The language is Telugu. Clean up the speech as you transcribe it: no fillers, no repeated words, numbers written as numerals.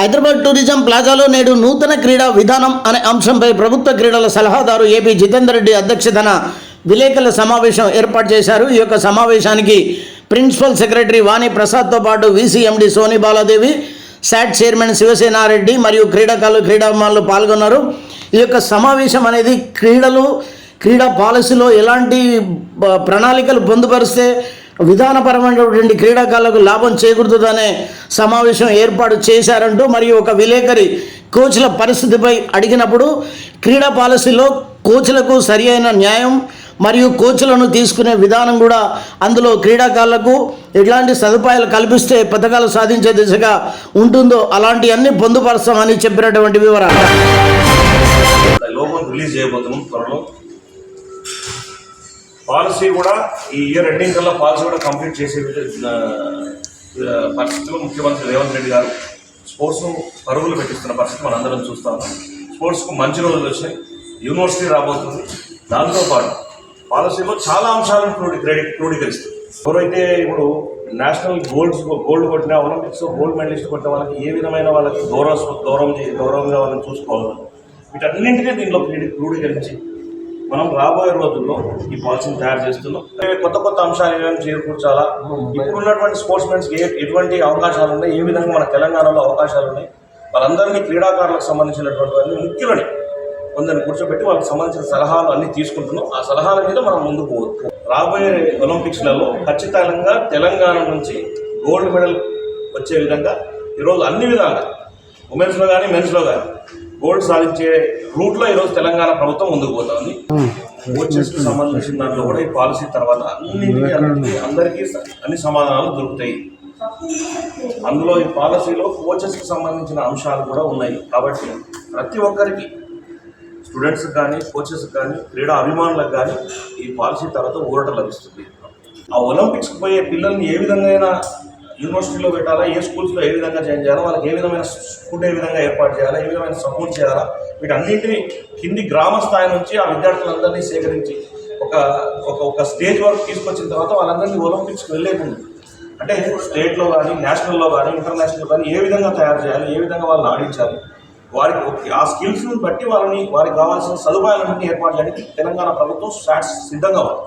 హైదరాబాద్ టూరిజం ప్లాజాలో నేడు నూతన క్రీడా విధానం అనే అంశంపై ప్రభుత్వ క్రీడల సలహాదారు ఏపీ జితేందర్ రెడ్డి అధ్యక్షతన విలేకరుల సమావేశం ఏర్పాటు చేశారు. ఈ యొక్క సమావేశానికి ప్రిన్సిపల్ సెక్రటరీ వాణి ప్రసాద్తో పాటు వీసీఎండి సోని బాలాదేవి, శాట్ చైర్మన్ శివసేనారెడ్డి మరియు క్రీడాభిమానులు పాల్గొన్నారు. ఈ యొక్క సమావేశం అనేది క్రీడా పాలసీలో ఎలాంటి ప్రణాళికలు పొందుపరిస్తే విధానపరమైనటువంటి క్రీడాకారులకు లాభం చేకూరుతుందనే సమావేశం ఏర్పాటు చేశారంటూ మరియు ఒక విలేకరి కోచ్ల పరిస్థితిపై అడిగినప్పుడు క్రీడా పాలసీలో కోచ్లకు సరి అయిన న్యాయం మరియు కోచ్లను తీసుకునే విధానం కూడా అందులో క్రీడాకారులకు ఎట్లాంటి సదుపాయాలు కల్పిస్తే పథకాలు సాధించే దిశగా ఉంటుందో అలాంటివన్నీ పొందుపరుస్తామని చెప్పినటువంటి వివరాలు. రిలీజ్ చేయబోతున్నాం త్వరలో. పాలసీ కూడా ఈ ఇయర్ ఎండింగ్ కల్లా పాలసీ కూడా కంప్లీట్ చేసే పరిస్థితిలో ముఖ్యమంత్రి రేవంత్ రెడ్డి గారు స్పోర్ట్స్ను పరుగులు పెట్టిస్తున్న పరిస్థితి మనం అందరం చూస్తా ఉన్నాం. స్పోర్ట్స్కు మంచి రోజులు వచ్చినాయి, యూనివర్సిటీ రాబోతుంది. దాంతోపాటు పాలసీలో చాలా అంశాలను క్రోడీకరిస్తుంది. ఎవరైతే ఇప్పుడు నేషనల్ గోల్డ్ కొట్టిన, ఒలింపిక్స్ గోల్డ్ మెడలిస్ట్ కొట్టిన వాళ్ళకి ఏ విధమైన వాళ్ళకి గౌరవంగా వాళ్ళని చూసుకోవాలి, వీటన్నింటినీ దీనిలో క్రోడీకరించి మనం రాబోయే రోజుల్లో ఈ పాలసీని తయారు చేస్తున్నాం. కొత్త అంశాలు ఏమైనా చేకూర్చాలా, ఇప్పుడున్నటువంటి స్పోర్ట్స్మెన్స్కి ఎటువంటి అవకాశాలు ఉన్నాయి, ఏ విధంగా మన తెలంగాణలో అవకాశాలు ఉన్నాయి, వాళ్ళందరినీ క్రీడాకారులకు సంబంధించినటువంటి ముఖ్యులని కొందరిని కూర్చోబెట్టి వాళ్ళకి సంబంధించిన సలహాలు అన్నీ తీసుకుంటున్నాం. ఆ సలహాల మీద మనం ముందుకు పోవచ్చు. రాబోయే ఒలింపిక్స్లలో ఖచ్చితంగా తెలంగాణ నుంచి గోల్డ్ మెడల్ వచ్చే విధంగా ఈరోజు అన్ని విధాలుగా ఉమెన్స్లో కానీ మెన్స్లో కానీ గోల్డ్ సాధించే రూట్లో ఈరోజు తెలంగాణ ప్రభుత్వం ముందుకు పోతుంది. కోచెస్కి సంబంధించిన దాంట్లో కూడా ఈ పాలసీ తర్వాత అందరికీ అన్ని సమాధానాలు దొరుకుతాయి. అందులో ఈ పాలసీలో కోచెస్కి సంబంధించిన అంశాలు కూడా ఉన్నాయి. కాబట్టి ప్రతి ఒక్కరికి, స్టూడెంట్స్కి కానీ, కోచెస్కి కానీ, క్రీడా అభిమానులకు కానీ ఈ పాలసీ తర్వాత ఊరట లభిస్తుంది. ఆ ఒలింపిక్స్కి పోయే పిల్లల్ని ఏ విధంగా యూనివర్సిటీలో పెట్టాలా, ఏ స్కూల్స్లో ఏ విధంగా జాయిన్ చేయాలా, వాళ్ళకి ఏ విధమైన ఫుడ్ ఏ విధంగా ఏర్పాటు చేయాలా, ఏ విధమైన సపోర్ట్ చేయాలా, వీటన్నింటినీ కింది గ్రామ స్థాయి నుంచి ఆ విద్యార్థులందరినీ సేకరించి ఒక స్టేజ్ వరకు తీసుకొచ్చిన తర్వాత వాళ్ళందరినీ ఒలింపిక్స్కి వెళ్ళే ముందు అంటే స్టేట్లో కానీ, నేషనల్లో కానీ, ఇంటర్నేషనల్ కానీ ఏ విధంగా తయారు చేయాలి, ఏ విధంగా వాళ్ళని ఆడించాలి, వారికి ఆ స్కిల్స్ని బట్టి వారికి కావాల్సిన సదుపాయాలన్నింటినీ ఏర్పాటు చేయడానికి తెలంగాణ ప్రభుత్వం సిద్ధంగా ఉంది.